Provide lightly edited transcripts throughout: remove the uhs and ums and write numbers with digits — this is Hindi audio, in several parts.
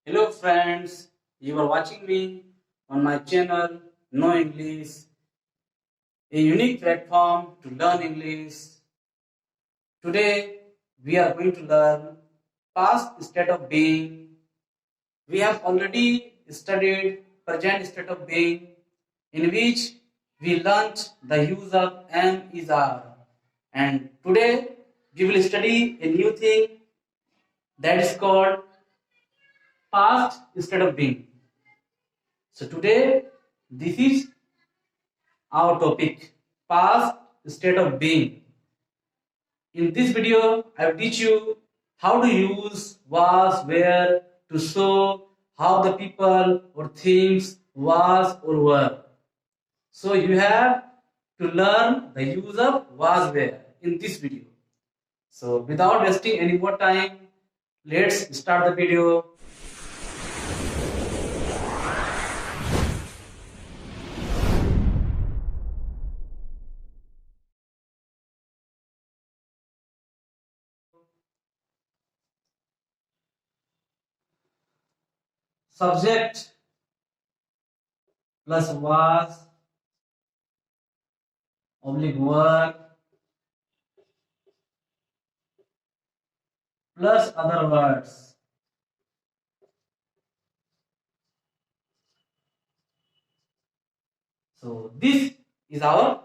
Hello friends, you are watching me on my channel Know English, a unique platform to learn English. Today we are going to learn past state of being. We have already studied present state of being, in which we learnt the use of am, is, are. And today we will study a new thing that is called past state of being. So today this is our topic, past state of being. In this video, I will teach you how to use was, were to show how the people or things was or were. So you have to learn the use of was, were in this video. So without wasting any more time, let's start the video. Subject plus was oblique were plus other words. So this is our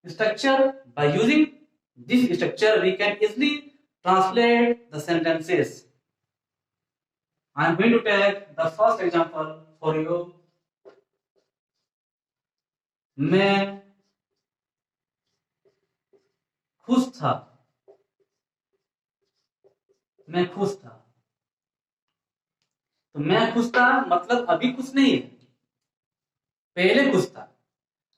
structure. By using this structure, we can easily translate the sentences. I am going to take the first example for you. मैं खुश था. मैं खुश था. तो मैं खुश था मतलब अभी खुश नहीं है, पहले खुश था.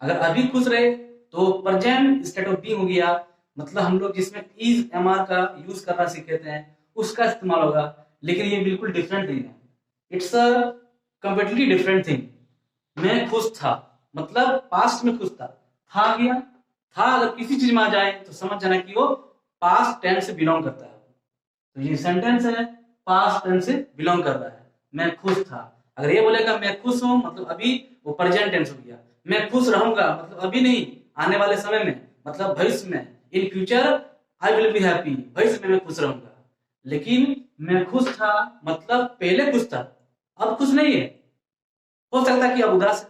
अगर अभी खुश रहे तो प्रेजेंट स्टेट ऑफ बीइंग हो गया. मतलब हम लोग जिसमें इज एमआर का यूज करना सीखे थे उसका इस्तेमाल होगा. लेकिन ये बिल्कुल डिफरेंट थिंग है. It's a completely different thing. मैं खुश था मतलब पास्ट में खुश था. था गया. था अगर किसी चीज में आ जाए तो समझ जाना कि वो पास्ट टेंस से बिलोंग करता है. तो ये सेंटेंस है पास्ट टेंस से बिलोंग कर रहा है. मैं खुश था. अगर ये बोलेगा मैं खुश हूं मतलब अभी वो प्रेजेंट टेंस हो गया. मैं खुश रहूंगा मतलब अभी नहीं, आने वाले समय में, मतलब भविष्य में. In future I will be happy. भविष्य में मैं खुश रहूंगा. लेकिन मैं खुश था मतलब पहले खुश था, अब खुश नहीं है. हो सकता है कि अब उदास है,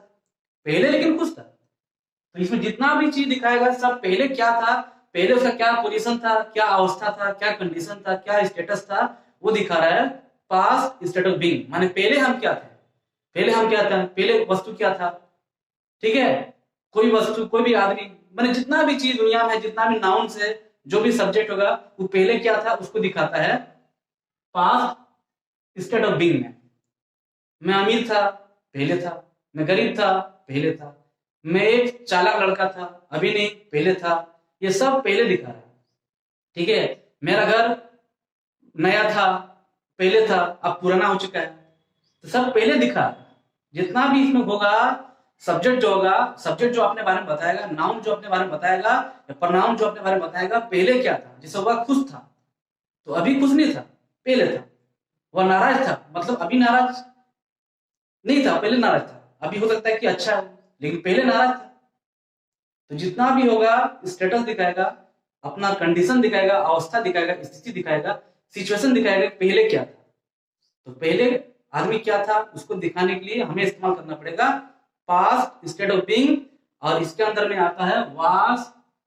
पहले लेकिन खुश था. तो इसमें जितना भी चीज दिखाएगा सब पहले क्या था, पहले उसका क्या पोजीशन था, क्या अवस्था था, क्या कंडीशन था, क्या स्टेटस था, वो दिखा रहा है. पास्ट स्टेट ऑफ बीइंग माने पहले हम क्या थे, पहले हम क्या था, पहले वस्तु क्या था. ठीक है. कोई वस्तु, कोई भी आदमी, माने जितना भी चीज दुनिया में है, जितना भी नाउन्स है, जो भी सब्जेक्ट होगा वो पहले क्या था उसको दिखाता है पास्ट स्टेट ऑफ बीइंग में. मैं अमीर था, पहले था. मैं गरीब था, पहले था. मैं एक चालाक लड़का था, अभी नहीं, पहले था. ये सब पहले दिखा रहा है. ठीक है. मेरा घर नया था, पहले था, अब पुराना हो चुका है. तो सब पहले दिखा रहा है. जितना भी इसमें होगा, सब्जेक्ट जो होगा, सब्जेक्ट जो अपने बारे में बताएगा, नाउन जो अपने बारे में बताएगा, या प्रनाउन जो अपने बारे में बताएगा, पहले क्या था. जैसे होगा खुश था तो अभी खुश नहीं था, पहले था. वह नाराज था मतलब अभी नाराज नहीं था, पहले नाराज था. अभी हो सकता है कि अच्छा है लेकिन पहले नाराज था. तो जितना भी होगा स्टेटस दिखाएगा, अपना कंडीशन दिखाएगा, अवस्था दिखाएगा, स्थिति दिखाएगा, सिचुएशन दिखाएगा, पहले क्या था. तो पहले आदमी क्या था उसको दिखाने के लिए हमें इस्तेमाल करना पड़ेगा पास्ट स्टेट ऑफ बीइंग. और इसके अंदर में आता है वाज,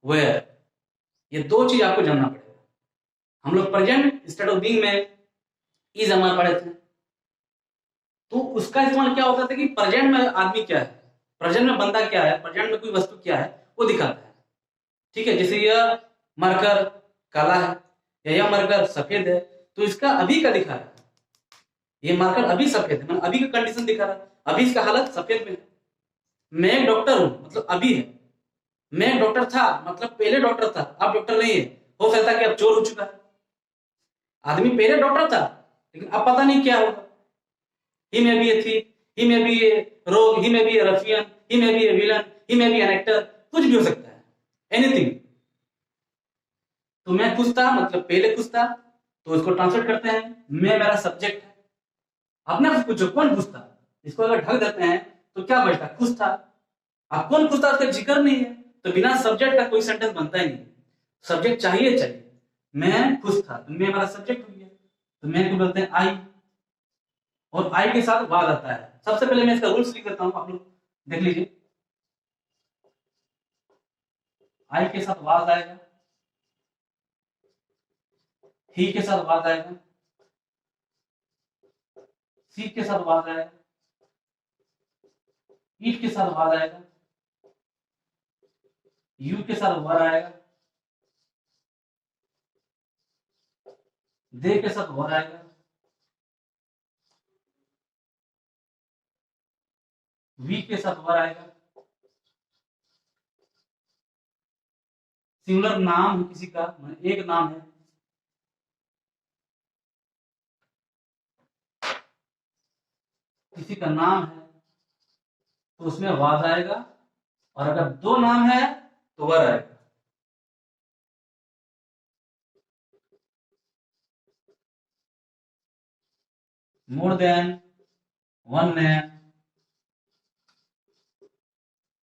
वेयर. ये दो चीज आपको जानना पड़ेगा. हम लोग प्रेजेंट स्टेट ऑफ बीइंग में इज एमआर पढ़े थे. तो उसका इस्तेमाल क्या होता था कि प्रेजेंट में आदमी क्या है, प्रेजेंट में बंदा क्या है, प्रेजेंट में कोई वस्तु क्या है वो दिखाता है. ठीक है. जैसे यह मरकर काला है या यह मरकर सफेद है, तो इसका अभी का दिखा रहा है. ये मरकर अभी सफेद है मतलब अभी का कंडीशन दिखा रहा है, अभी इसका हालत सफेद में है. मैं एक डॉक्टर हूं मतलब अभी है. मैं एक डॉक्टर था मतलब पहले डॉक्टर था, अब डॉक्टर नहीं है. हो सकता है कि अब चोर हो चुका है. आदमी पहले डॉक्टर था लेकिन अब पता नहीं क्या होगा. He may be a thief, he may be a rogue, he may be a ruffian, he may be a villain, he may be an actor. कुछ भी हो सकता है, एनीथिंग. तो मैं खुश था मतलब पहले खुश था, तो इसको ट्रांसलेट करते हैं. मैं मेरा सब्जेक्ट है, अपने आप से पूछो कौन खुश था। इसको अगर ढक देते हैं तो क्या बचता, खुश था। अब कौन खुश था उसका जिक्र नहीं है, तो बिना सब्जेक्ट का कोई सेंटेंस बनता ही नहीं। सब्जेक्ट चाहिए चाहिए। मैं खुश था तो मैं हमारा सब्जेक्ट हो गया, तो मैं को बोलते हैं आई, और आई के साथ वाज आता है। सबसे पहले मैं इसका रूल्स लिख देता हूं, आप लोग देख लीजिए। आई के साथ वाज आएगा, ही के साथ वाज आएगा, सी के साथ वाज आएगा, इट के साथ वाज आएगा, यू के साथ वर आएगा, दे के साथ वर आएगा, वी के साथ वर आएगा। सिंगुलर नाम है किसी का, एक नाम है, किसी का नाम है तो उसमें वाज आएगा, और अगर दो नाम है तो वर आएगा। More than one name,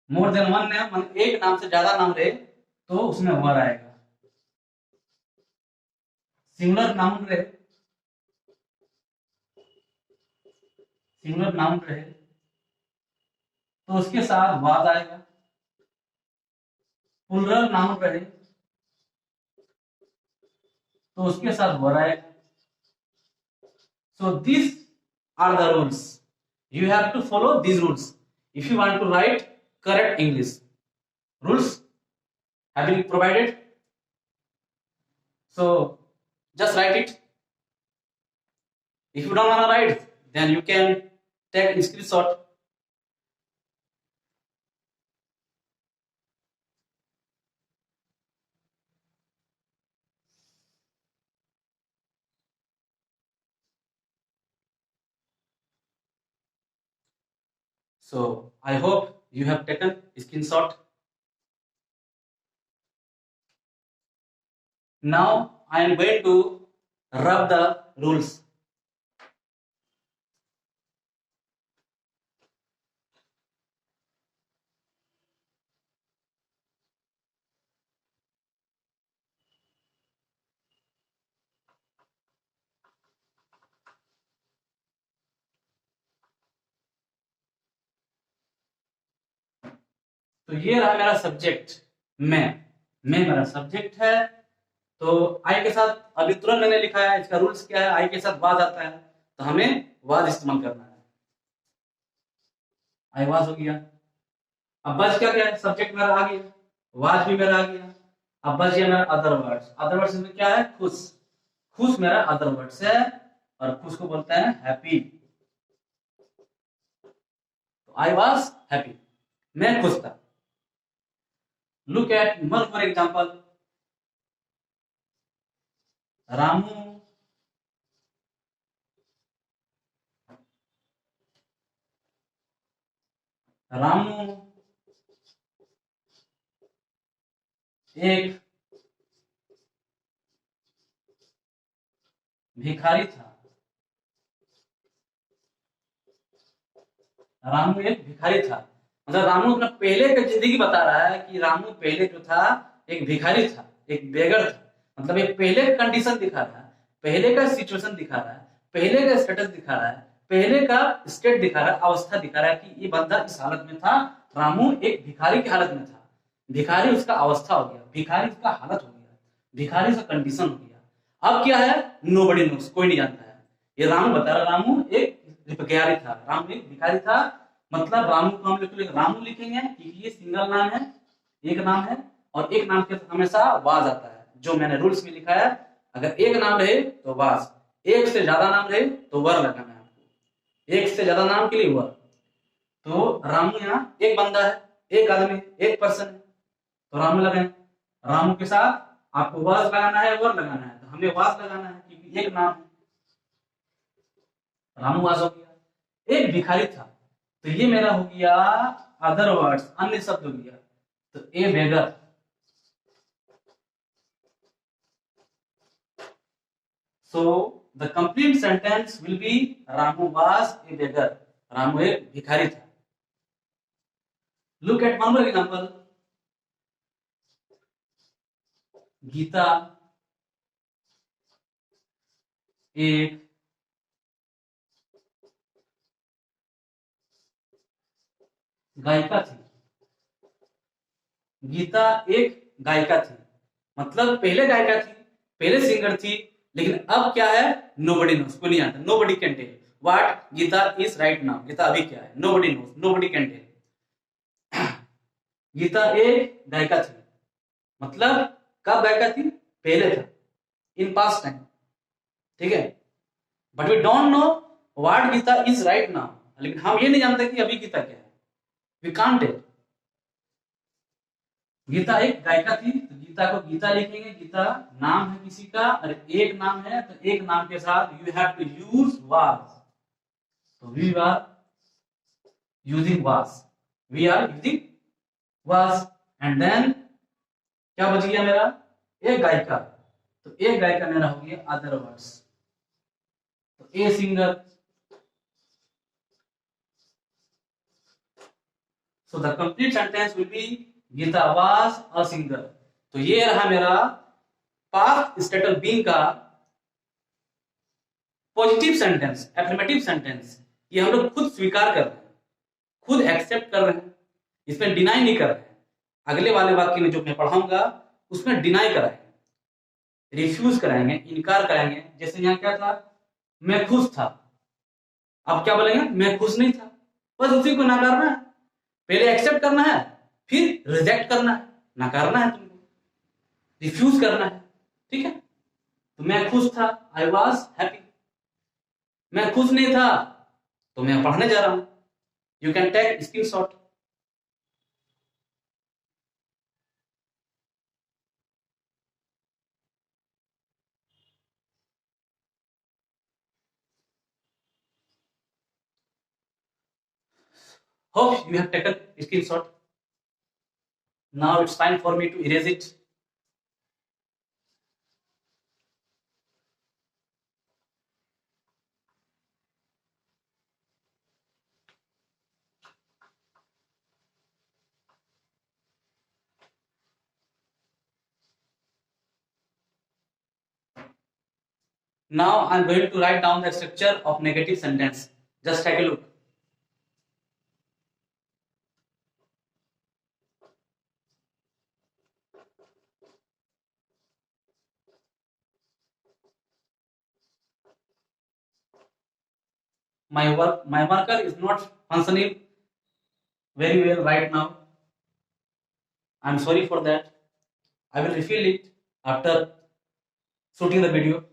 more than one name एक नाम से ज्यादा नाम रहे तो उसमें वर आएगा। सिंगुलर नाउन रहे, सिंगुलर नाउन रहे तो उसके साथ वाज आएगा। प्लूरल नाउन रहे तो उसके साथ वर आएगा। So these are the rules. You have to follow these rules if you want to write correct English. Rules have been provided. So just write it. If you don't want to write, then you can take a screenshot. So I hope you have taken a screenshot. Now I am going to rub the rules. तो ये रहा मेरा सब्जेक्ट, मैं मेरा सब्जेक्ट है। तो आई के साथ अभी तुरंत मैंने लिखा है, इसका रूल्स क्या है, आई के साथ वाज आता है तो हमें वाज इस्तेमाल करना है। आई वाज हो गया। अब बच क्या क्या है, सब्जेक्ट मेरा आ गया, वाज भी मेरा आ गया। अब बच गया मेरा अदर वर्ड्स। अदर वर्ड्स में क्या है, खुश। खुश मेरा अदर वर्ड्स है, और खुश को बोलते हैं हैप्पी। तो आई वाज हैप्पी, मैं खुश था। Look at one for example, Ramu Ramu एक भिखारी था। रामू एक भिखारी था, मतलब रामू अपना पहले का जिंदगी बता रहा है कि रामू पहले जो था एक भिखारी था, एक बेगर था। मतलब एक पहले का कंडीशन दिखा रहा है, पहले का सिचुएशन दिखा रहा है, पहले का स्टेटस दिखा रहा है, पहले का स्टेट दिखा रहा है, अवस्था दिखा रहा है कि ये बंदा इस हालत में था। रामू एक भिखारी की हालत में था। भिखारी उसका अवस्था हो गया, भिखारी उसका हालत हो गया, भिखारी उसका कंडीशन हो गया। अब क्या है, नोबडी नोस, कोई नहीं जानता है। ये रामू बता रहा, रामू एक भिखारी था, रामू एक भिखारी था। मतलब रामू को हम लोग रामू लिखेंगे क्योंकि ये सिंगल नाम है, एक नाम है, और एक नाम के साथ हमेशा वाज आता है, जो मैंने रूल्स में लिखा है। अगर एक नाम रहे तो वाज, एक से ज्यादा नाम रहे तो वर लगाना है आपको, एक से ज्यादा नाम के लिए वर। तो रामू यहाँ एक बंदा है, एक आदमी, एक पर्सन है, तो रामू लगाए। रामू के साथ आपको वाज लगाना है, वर लगाना है, तो हमें वाज लगाना है क्योंकि एक नाम है। रामू वाज हो गया। एक भिखारी था, तो ये मेरा हो गया अदर वर्ड्स, अन्य शब्द हो गया। तो a beggar, so the complete sentence will be Ramu was a beggar, Ramu एक भिखारी था। Look at one more example, Geeta एक गायिका थी। गीता एक गायिका थी मतलब पहले गायिका थी, पहले सिंगर थी, लेकिन अब क्या है, नोबडी नोस, को नहीं आता, nobody can tell what Geeta is right now, Geeta अभी क्या है, nobody knows, nobody can tell. Geeta एक गायिका थी मतलब कब गायिका थी, पहले था, इन पास्ट टाइम, ठीक है। But we don't know what Geeta is right now, लेकिन हम ये नहीं जानते कि अभी गीता क्या है, वी कांट टेल। गीता एक गायिका थी तो गीता को गीता लिखेंगे, गीता नाम है किसी का, और एक नाम है तो एक नाम के साथ you have to use was, तो we are using was, we are using was. And then क्या बच गया मेरा, एक गायिका, तो एक गायिका मेरा हो गया अदर वर्ड्स, तो a singer, so the complete sentence will be Geeta was a singer. तो ये रहा मेरा पास्ट स्टेट ऑफ बीइंग का पॉजिटिव सेंटेंस, एफर्मेटिव सेंटेंस। ये हम लोग खुद स्वीकार कर रहे हैं, खुद एक्सेप्ट कर रहे हैं, इसमें डिनाई नहीं कर रहे हैं। अगले वाले वाक्य में जो मैं पढ़ाऊंगा उसमें डिनाई कराएंगे, रिफ्यूज कराएंगे, इनकार कराएंगे। जैसे यहाँ क्या था, मैं खुश था, अब क्या बोलेंगे, मैं खुश नहीं था, बस उसी को नकारना है, पहले एक्सेप्ट करना है फिर रिजेक्ट करना है, नकारना है तुमको, रिफ्यूज करना है, ठीक है। तो मैं खुश था, आई वॉज हैप्पी, मैं खुश नहीं था तो मैं पढ़ने जा रहा हूं, you can take screenshot. Hope you have taken screenshot. Now it's time for me to erase it. Now I'm going to write down the structure of negative sentence. Just take a look. My marker is not functioning very well right now. I'm sorry for that. I will refill it after shooting the video.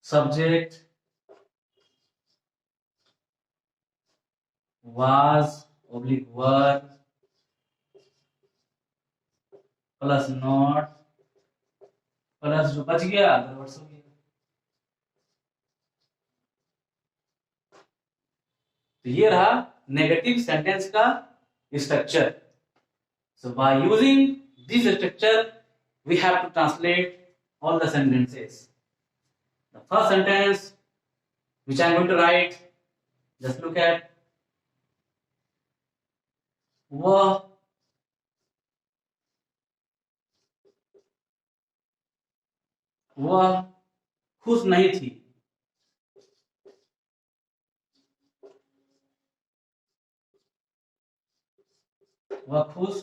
Subject was oblique were plus not plus जो बच गया अदर वर्ड्स हो गया। तो ये रहा नेगेटिव सेंटेंस का structure. So by using this structure, we have to translate all the sentences. The first sentence which I am going to write, just look at, वह खुश नहीं थी। वह खुश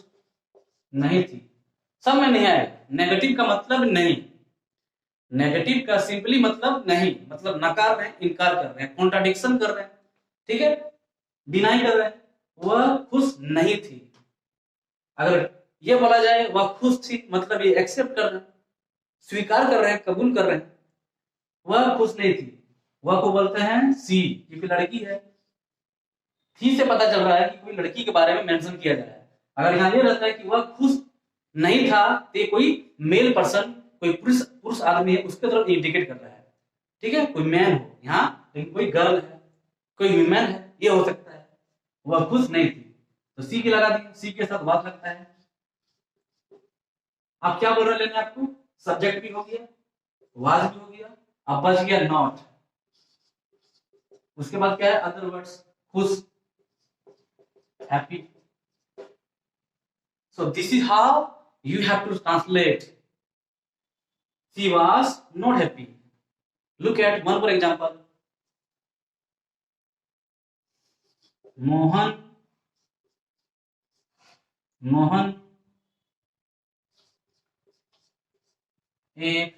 नहीं थी, सब में नहीं आएगा। नेगेटिव का मतलब नहीं, नेगेटिव का सिंपली मतलब नहीं, मतलब नकार रहे हैं, इनकार कर रहे हैं, कॉन्ट्राडिक्शन कर रहे हैं, ठीक है, डिनाई कर रहे हैं। वह खुश नहीं थी, अगर ये बोला जाए वह खुश थी, मतलब ये एक्सेप्ट कर रहे हैं, स्वीकार कर रहे हैं, कबूल कर रहे हैं। वह खुश नहीं थी, वह को बोलते हैं सी, क्योंकि लड़की है। थी से पता चल रहा है कि कोई लड़की के बारे में मेंशन किया जा रहा है। अगर यहाँ ये रहता है कि वह खुश नहीं था तो कोई मेल पर्सन, कोई पुरुष आदमी है, उसके तरफ इंडिकेट कर रहा है, ठीक है, कोई मैन हो यहाँ, लेकिन कोई गर्ल है, कोई ह्यूमन है, ये हो सकता है। वह खुश नहीं थी, तो सी की लगा दी, सी के साथ बात लगता है। आप क्या बोल रहे लेने आपको, सब्जेक्ट भी हो गया, वाज भी हो गया, अब बच गया नॉट। उसके बाद क्या है, अदर वर्ड्स, खुश, happy. So this is how you have to translate. She was not happy. Look at one more example. Mohan एक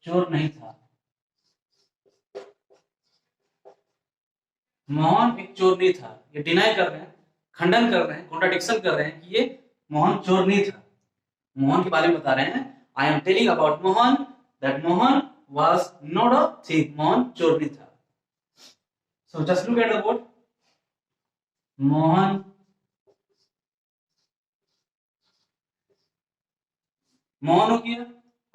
चोर नहीं था। मोहन एक चोर नहीं था, ये डिनाई कर रहे हैं, खंडन कर रहे हैं, कॉन्ट्राडिक्शन कर रहे हैं कि ये मोहन चोर नहीं था। मोहन के बारे में बता रहे हैं, I am telling about Mohan that Mohan was not a thief, Mohan चोर नहीं था। So just look at the word Mohan, Mohan हो गया।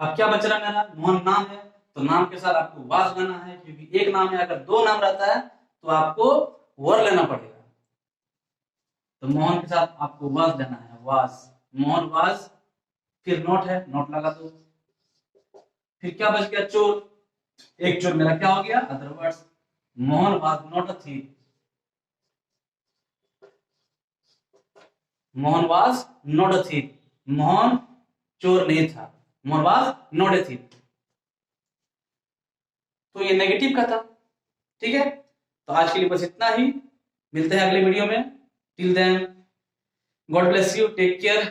अब क्या बच रहा मेरा, मोहन नाम है, तो नाम के साथ आपको वाज लेना है, क्योंकि एक नाम है, अगर दो नाम रहता है तो आपको वर लेना पड़ेगा। तो मोहन के साथ आपको वाज लेना है, वाज, मोहन वाज, फिर नॉट है, नॉट लगा दो। फिर क्या बच गया, चोर, एक चोर मेरा क्या हो गया, other words, Mohan was not a thief, Mohan was not a thief, Mohan चोर नहीं था, Mohan was not a thief. तो ये नेगेटिव का था, ठीक है। तो आज के लिए बस इतना ही, मिलते हैं अगले वीडियो में। Till then, God bless you, take care.